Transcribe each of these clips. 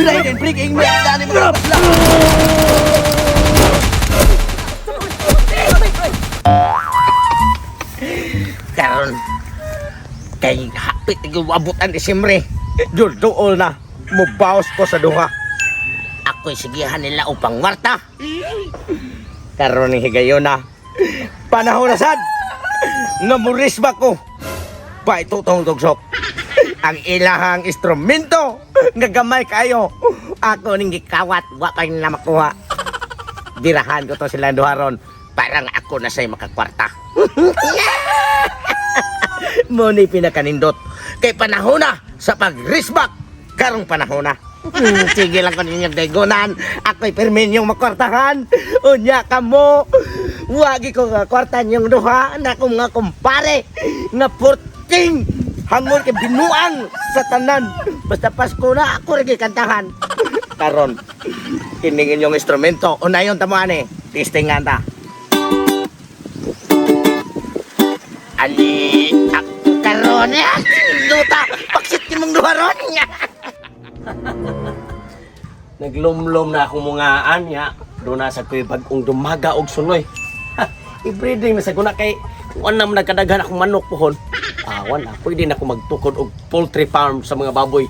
Birahin pre kay ingme dani mga basla. Karon kay hapit abutan Disyembre. Duol na mubawas ko sa duha. Ako'y sigihan nila upang warta. Karon ni higayon na. Panahon na sad. Namurisba ko. Pa itutong tugsok. Ang ilahang instrumento nga gamay kayo. Ako ning gikawat wa pa nila makuha. Dirahan ko to sila duharon para nga ako na say makakwarta. Muni pinakanindot kay panahon na sa pag-risback karong panahon na. Sige lang ko ninyong daygonan. Ako'y perminyong makwartahan. Unya ka mo. Wagi ko kwartan yung duha na kong mga kumpare nga 14 hangol kay binuang sa tanan. Basta Pasko na ako rin kantahan. Karon kiningin yung instrumento. Unayon tamuan eh. Testingan ta. Ali ako karon ya. Duta paksit kimong duharon niya. Naglumlom na akong mga anya. Doon na sa kuy bagong dumaga og sunoy. I-breeding na sa guna kay wala man nagkadaghan akong manok pohon. Wala, pwede na ako magtukod og poultry farm sa mga baboy.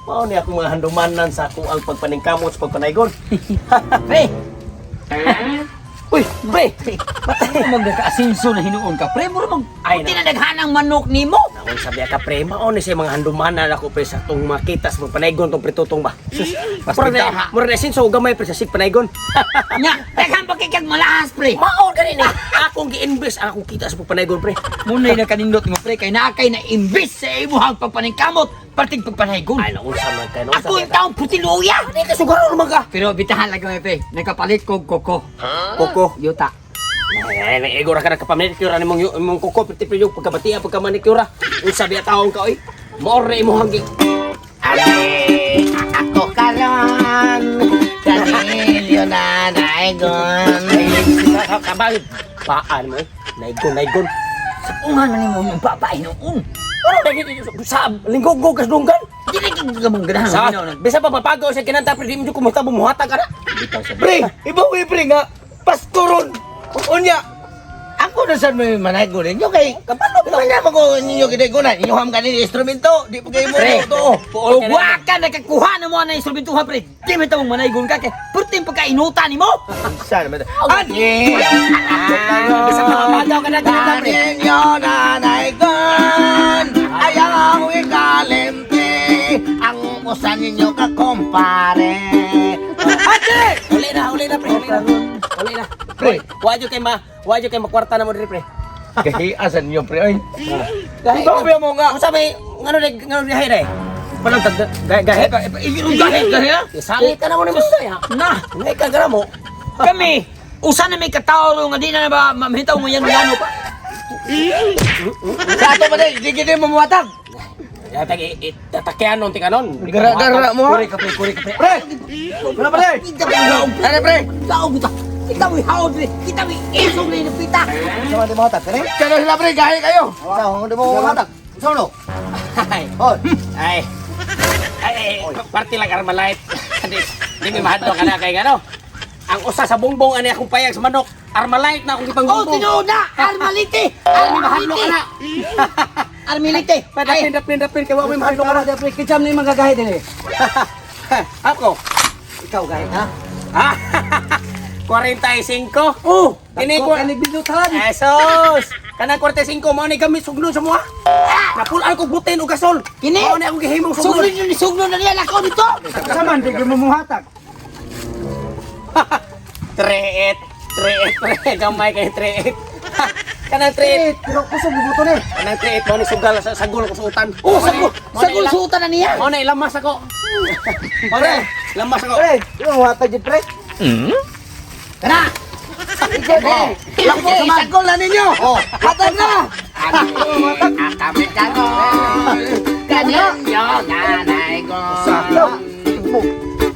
Mao ni akong mga handumanan sa akong ang pagpaningkamot sa pagpanaygon. Pre! Uy, pre! Patay magkaasinso na hinuon ka pre mo mag Ay, tinadaghanang manok nimo. Naon sabi ka pre, mao ni sa mga handumanan ako pre sa tong makita sa pagpanaygon tong pritutong ba. Mura na sinso gamay pre sa sig panaygon. Nya, daghan pa kay kag malahas pre. Mao gani ni. Akong gi-invest akong kita sa pagpanaygon pre. Munay na kanindot mo pre kay naakay na imbis sa imuhang pagpaningkamot parting pagpanaygon. Ay, naunsa man kay naunsa. Ako yung taong putiluya. Di ka sugaro naman ka. Pero bitahan lang kami pre. Nagkapalit ko koko. Koko. Yuta. Ay, igora ka na kapamanicure imong kuko piti yung pagkabatia pagkamanicure. Unsa biya taong ka oy? More imo hanggi. Ali, ako karon. Kanilyo na naigon. Kabal. Paan mo eh. Naigon. Sa ungan man nimo yung babae noon. Ano dagi sa linggog kas dunggan? Dili kay gamong ganahan. Sa bisa pa papago sa kinanta pre di mo kumusta bumuhata ka na. Bitaw sa Pre, ibaw pre nga Pasko ron. Unya, ako na saan may manaygon ninyo kay kapano ba niya ko ninyo kinaygonan? Inyo ham kanin instrumento, di pa kayo mo to. Ug wa ka nakakuha na mo na instrumento ha pre. Di man tawong manaygon ka kay perting pagkainuta nimo. Saan man? Ani! Bisa mapagaw ka na kinanta pre. Ninyo nanaygon, ayaw ikalimti, ang usan ninyo ka kumpare. Ate! Uli na pre. Uli na. Pre, wadyo kay makwarta na mo diri pre. Kahi asan niyo pre ay. Gahi ba mo nga? Unsa may ngano gahi dai? Palang tag gahi. Gahi. Sali ka na mo ni Mustoy ha. Na, Ngay ka gara mo. kami usa na may katao nga di na ba mamahitaw mo yan ano pa. Sa ato pa dai, di gid mo muhatag. Ya tagi tatakyan non tikanon. Gara mo. Kuri ka pre. Pre. Wala pa dai. Ano pre? Tao buta. Kita mo haod pre. Kita mo isog na inapita. Sama di mo hatag kani? Kano sila pre gahi kayo. Sa di mo hatag. Solo. Ay. Party lang Armalite. Di mi mahadlo kana kay gano. Ang usa sa bongbong ani akong payag sa manok. Armalite na akong ipangbong. Tinuod na! Armalite! mahadlo ka na. Armalite! Dapin kay wa may mahadlo ka na. Pre, kicham na yung mga gahit din eh. Ako. Ikaw gahit ha? Ha? 45. Oh! Kini ko binutan! Esos! Kanang 45 mo ni gamit sugno sa mga. Napulan ko butin og gasol. Kini? Mao ni akong gihimong sugno. Sugno na niya ako dito! Kasaman, di mo muhatag. Treet, gamay kay treet. Kanang treet. Pero kusog buto ni. Kanang treet mo ni sugal sa sagol ko sa utan. Oh, sagol suutan na niya! Mo na ilamas ako. Mo na lamas ako. Pre, di mo muhatag di pre. Kana! Sagol na ninyo. Oh, Hatag na! Kamit ka ko. Ganyan yung nanay ko.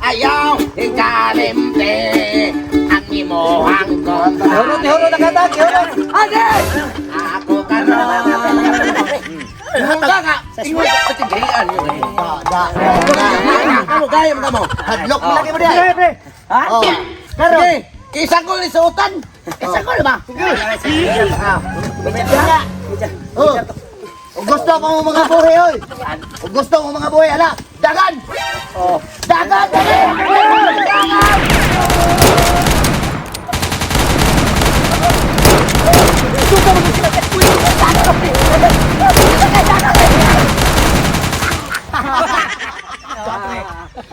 Ayaw ikalimte ang imuhang kontra. Huro na katag, huro. Ade! Ako ka na. Hanggang nga. Sa suwag ko tigrian yun. Gaya mo mo. Hadlok mo Oh. lagi mo diha. Pre, pre. Ha? Oh. Karon. Sige, isang ko ni suotan. Isang ko ba? Oh. Kung gusto mo mga buhay, oy. Kung gusto mo mga buhay, ala, dagan! Oh. Dagan! Dagan!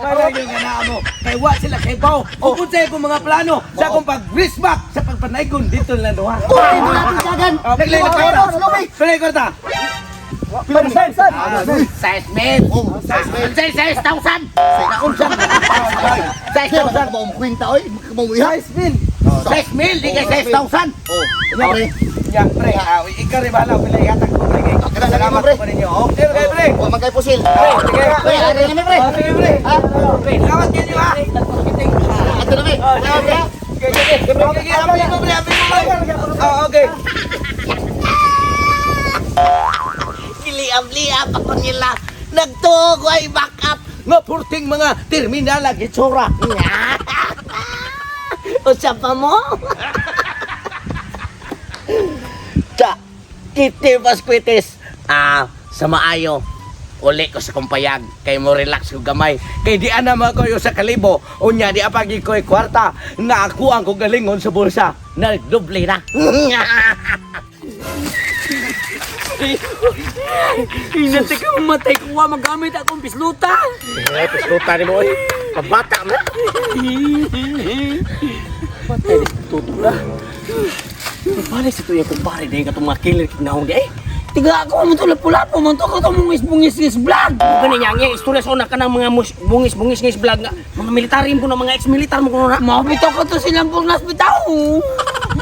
Marami nga na mo. Kay wa sila kay Bao. O kung sa'yo kong mga plano, sa akong pag-risback sa pagpanaygon dito lang duha. Uy, mo natin dagan! Pilay na kwarta. Pilay kwarta. Size mil. Size 1,000. Size 1,000. Mo kwenta, oy. Mo Size mil. Size mil, di kay size 1,000. Oh. Pre. Ya, pre. Ikaw rin bahala. Pilay hatag ko, pre. Salamat po ninyo. Okay, okay, pre. Wa man kay pusil. Sige, Pre, ari na mi, pre. Sige, pre. Ha? Pre, salamat kayo, ha. Ato na mi. Okay. Liam-liam ako nila. Nagtuog ay backup. Nga purting mga terminal lagi tsura. Usa pa mo? Cha, kiti baskwitis. Sa maayo. Uli ko sa kumpayag. Kay mo relax ko gamay. Kay di naman ko yung sa kalibo. Unya di apagi ko kwarta. Na ako ang galingon sa bulsa. Nagdoble na. Inante ka mamatay ko wa magamit akong pisluta. Eh, pisluta ni mo eh. Kabata mo. Patay ni tutula. Balik sa tuya kumpare dahil ka itong mga killer kinahong di eh. Tiga ako mo tulad pula po mo to ko to bungis vlog. Gani niya, ang istorya sa una ka ng mga bungis vlog nga. Mga militarin ko na mga ex-militar mo ko na. Mabito ko to silang purnas bitaw.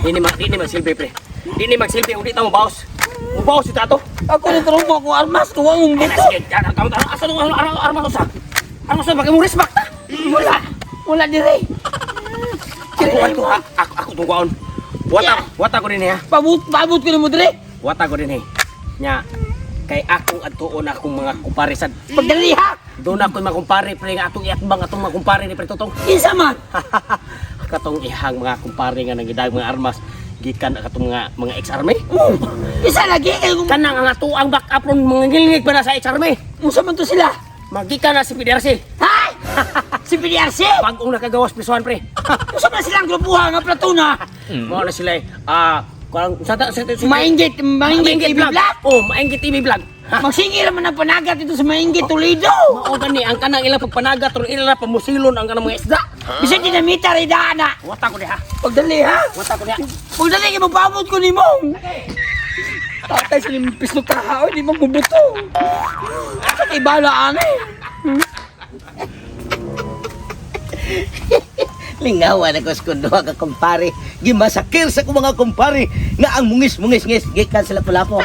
Dini magsilbi pre. Dini magsilbi, uli ta mo baos. Mo baos si tato. Ako ni tulong mo ako armas ko ang buto. Sige, asa nung armas ko sa? Armas ko, bagay mo respect ta. Wala dire. Ako tungguan. Wata ko din ha. Pabut ko ni mo dire. Wata ko din nya kay akong adtuon akong mga kumpare sad. Pagdali ha. Doon ako mga kumpare pre nga atong iatbang atong mga kumpare ni pre Totong. Isa man. Katong ihang mga kumpare nga nagidag mga armas gikan katong mga ex-army. Isa lagi kayo Kanang ang ato ang backup ron mga ngilingig pa na sa ex-army. Unsa man to sila? Magikan na si PDRC. Hay! Si PDRC. Bagong nakagawas prisuhan pre. Unsa man silang grupuhan nga platona? Mao na sila Kung sa Mainggit TV vlog. Oh, Mainggit TV vlog. Magsingil naman ang panagat dito sa Mainggit Toledo. Mao gani ang kanang ilang pagpanagat ron ilang pamusilon ang kanang mga isda. Bisan dinamita rin na. Wata ko diha. Pagdali ha. Wata ko diha. Pagdali kayo magpamot ko ni mo. Tatay sa limang pislo kahaw, di magbubuto. Sa ibalaan eh. Lingawan ako sa kunduha ka kumpare. Gimasakir sa ko mga kumpare nga ang mungis-mungis-ngis gikan sila pulapo.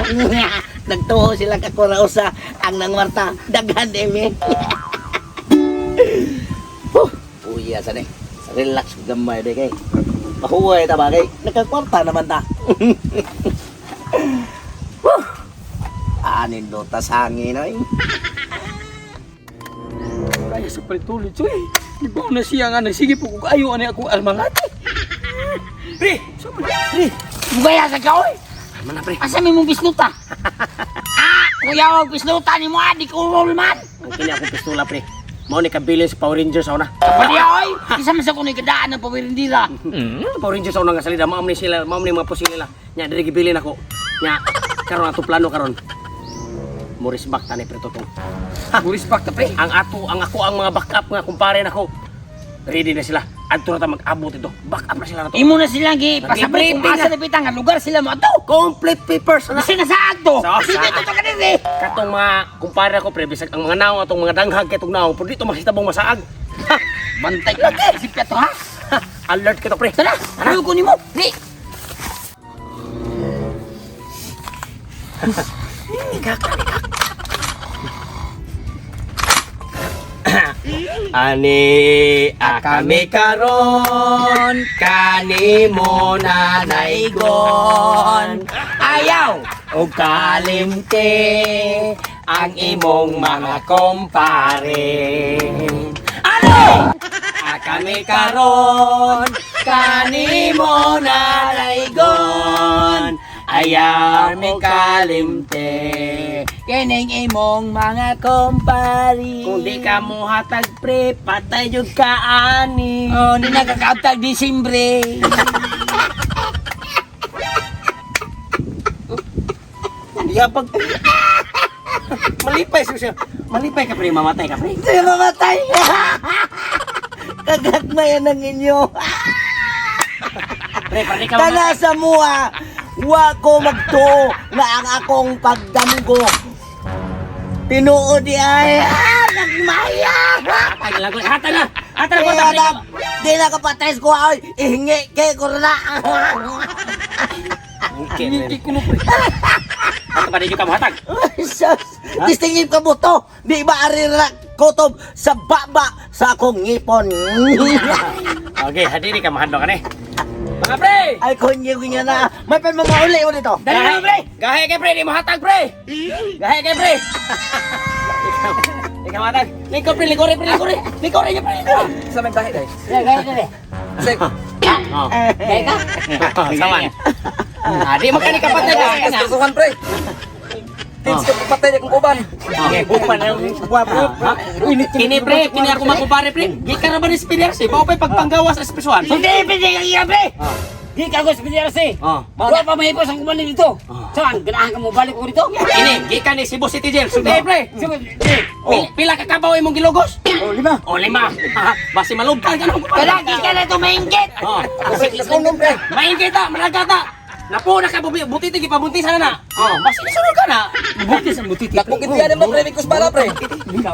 Nagtuho sila ka kurausa ang nangwarta daghan emi. Uya sa ni. Relax gamay de kay. Mahuway ta bagay. Nagkakwarta naman ta. Anin do ta sangin oy. Kaya sa palituloy, choy. Ibaw na siya nga, nagsige po kung ayaw ani akong almangati. Pre, Pre, bugaya sa ka, oy. mana pre? Asa may mong pisluta? Kuya, wag pisluta ni mo, di ko roll man. Ang kini akong pistola pre. Mao ni kabilin sa Power Rangers sa una. Pwede, oy. Isa man sa kuno'y kadaan ng pawirindira. Power Rangers sa una nga salida, mao ni sila, mao ni mga pusil nila. Nya diri gibilin ako. Nya karon ato plano karon. Moris back tani pre Totong. Buris pak ta, pre. Ang ako ang mga backup nga kumpare nako. Ready na sila. Adto na ta mag-abot ito. Backup na sila na to. Imo na sila, gi. Pasabot kung Nag-briefing asa na pitang lugar sila mo ato. Complete papers na. Kasi nasa agto. Sa- Sige, ito ka din, eh. Katong mga kumpare ako pre, bisag ang mga naong atong mga danghag ketong naong, pero dito masitabong masaag. Ha! Bantay ka, eh. Isip ka to, ha? Alert kita pre. Tara, ano ko ni mo? Ni. Ani kami karon kanimo nanaygon ayaw o kalimte ang imong mga kumpare mi karon kanimo na laygon ayaw Armi mo kalimte. Kining imong mga kumpari. Kung di ka mo hatag pre, patay jud ka ani. Oh, di nakakaabtag Disimbre. Diya pag malipay siya. Malipay ka pre, mamatay ka pre. Sa'yo mamatay. Kagagmayan ng inyo. Pre, pati ka Kana sa mua, wa ko magtuo nga ang akong pagdamgo. Tinuod di ay nagmaya. Hatag lang ko. Hatag na. Hatag na ko Kaya ta. di na kapatay ko ay ihingi kay korona. Hindi ko pre. Ato pa din ka mo hatag. Distingin ka mo to. Di ba arira kutob sa baba sa akong ngipon. Okay, hadiri ka mahadlo ka ni. Mga pre! Ay kunya na. May pa mga uli mo dito. Dali na pre! Gahe kay pre, di mo hatag pre! Gahe kay pre! Ikaw hatag. Likor pre, likor pre, likor. Likor niya pre. Sa may bahay dai. Gahe Oh. Kaya ka? Saman. Di mo kani kapatay ka. Kasuhan pre. Tins ka patay niya kung uban. Okay, upan na yung Kini pre, kini ako makumpare pre. Di ka naman espiriar si, mao pa'y pagpanggawas sa espesuan. Hindi, pwede kang iya, pre! Di ka ako sa si. Oh. Wala pa may ipos ang kumali dito. Saan? Ganahan ka mo balik ko dito? Ini, gikan ni Cebu City Jail. Sugay pre. Pila ka kabaw imong gilogos? Oh, lima. O 5. Basi malugkan ka na. Kalagi ka na ito maingit! Oh. Nakunom pre. Maingit ta, malagata. Napo na ka buti tigi pabuntisan na. Oh, basi isunod ka na. Butis ang butit. Nakukit ka naman pre, Mikus bala pre.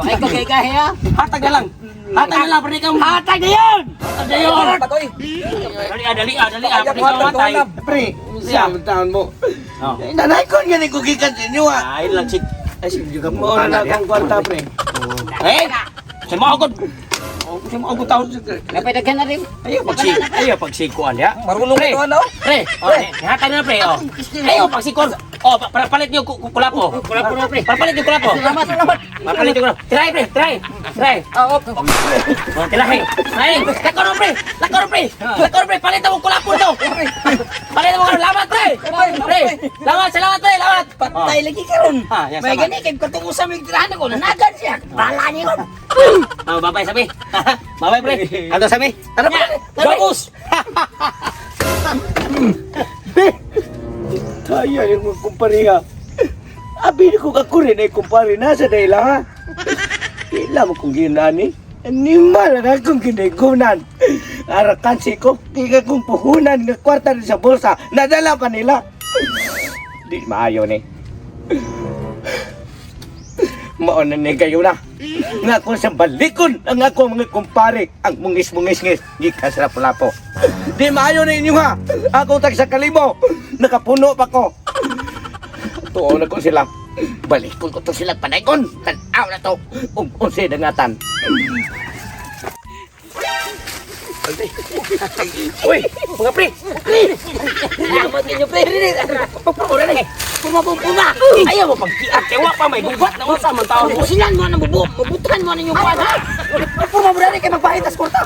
Ay, kagay-kahe ha? Hatag na lang. Hatag na lang pre ka. Hatag na yun! Hatag na yun. Patoy. Dali. Pre ka matay. Pre, Siya. taon mo. Oh. Nanay ko nga ni kugikan sa inyo ah. Ay lang sig. Ay, sige ka mo na akong kwarta pre. Eh, sa mga agod. Sa mga agod taon. Napitagyan na rin. Ayaw pagsikuan ya. Marunong Pre. ito ano? Pre, hatag na pre. Ayaw pagsikuan. Para palit niyo kulapo. Kulapo na, pre. Para palit niyo kulapo. Salamat. Para palit niyo kulapo. Try pre, try. Oh, tilahi. Ay, lakon pre. Lakon pre, palit mo kulapo to. Palit mo lamat pre. Pre, salamat pre, lamat. Patay lagi ka ron. Yes, May gani kay katungo sa mig tirahan ko nanagan siya. Bala ni ko. Babay sabi. Babay pre. Ato sabi. Ano ba? Bagus. Kaya yung mga kumpare ha. Abi ko ka rin ay kumpare nasa dahil ha. Ila mo kong ginani. Animal na akong ginigunan. Arakan si ko. Kaya kong puhunan ng kwarta rin sa bulsa. Nadala pa nila. Di maayo ni. Mauna ni kayo na. Nga ko sa balikon ang ako mga kumpare. Ang mungis-mungis-ngis. Gikas na pulapo. Di maayo na inyo ha. Ako tag sa kalimo. Nakapuno pa ko. Tuon na ko sila. Balikon ko to sila panaykon. Tanaw na to. Unsi dangatan. Uy, mga pre. Salamat ninyo, pre. Pagpapura na eh. Puma. Ayaw mo pagkiat. Kaya wa pa may gubat na unsa man taon. Usilan mo na mabubutan mo ninyo kuwan, ha? Purma mo na rin kayo magpahitas kurta.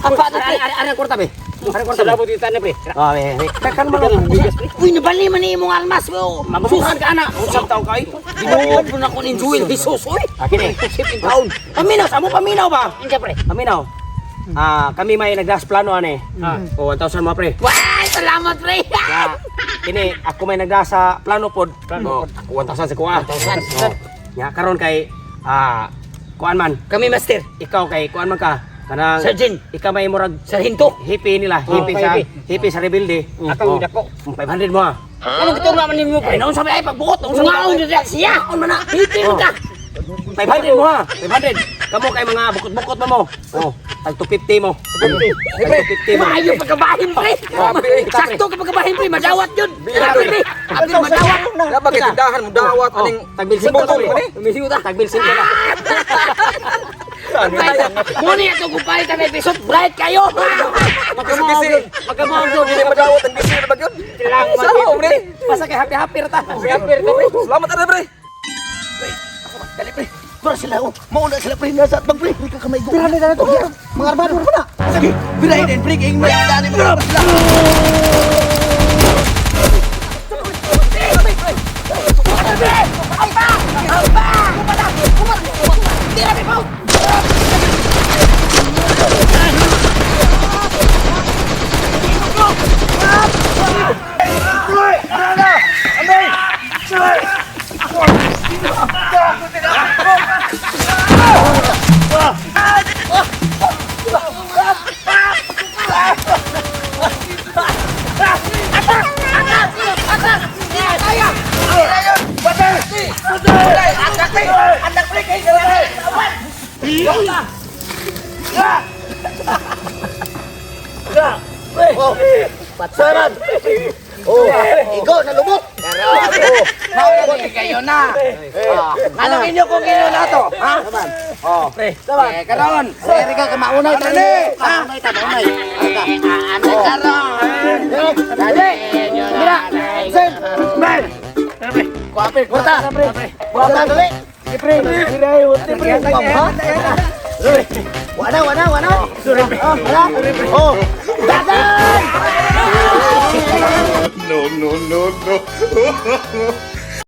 Ang paano, pre? Arang kurta be. Arang kurta. Salamat dito na, pre. Oh, be. Kakan mo lang bigas pre. Uy, nabali man ni imong almas, bro. Mabubukan ka ana. Unsang taon kay? Ginuod mo na ko ni Joel Jesus, uy. Akin eh. Taon. Paminaw, sa mo paminaw ba? Hindi, pre. Paminaw. Kami may nagdas plano ane. O 1,000 mo pre. Wah, salamat, pre. Ya, kini ako may nagdas sa plano pod. Ako 1,000 sa kuha. 1,000. Ya karon kay kuan man. Kami, master. Ikaw kay kuan man ka. Kanang Sergeant. ikaw may murag Sarhinto. hippie nila, hippie sa rebuilde. Akang dako. 500 mo ha. Ano gito naman ninyo, pre? Ay, naon sabi ay pagbuot. Ungaon na siya. On man na. Hitin ka. 500 mo ha. 500. Kamo kay mga bukot-bukot mo. Oh, tag 250 mo. Tag 250 mo. Maayo pagkabahin, pre. Sakto ka pagkabahin, pre. Madawat yun. Grabe, pre. Abdi madawat. Dapat tindahan mo dawat Aning tagbil 5 na pre. Umisiw ta. Tagbil 5 na. Muni ito kung palit ang episode. Bright kayo. Magkamahal Hindi madawat ang bisyo na ba yun? Salamat pre. Basta kay happy-happy rata. Salamat na pre. Dali, pre. Tura sila, oh. Mauna sila, pre. Nasa at mag-pre. Hindi ka kamay go. Pira na ito. Mga armado pa na. Sige, birahin din, pre, kayong may dani mga sila. Oh, patsaran. Oh, ikaw, nalubot. Mauna kayo na. Anong inyo kung inyo na to? Ha? Oh, pre. Karon. Seri ka kamaunay. Tani. Ha? Kamaunay. Ano karon? Dali. Mira. Sen. Ben. Kuape, Buta. Buta dali. Pre. Pre. Pre. Wana. Oh, wala. Oh. Dadan! no, no, no, no.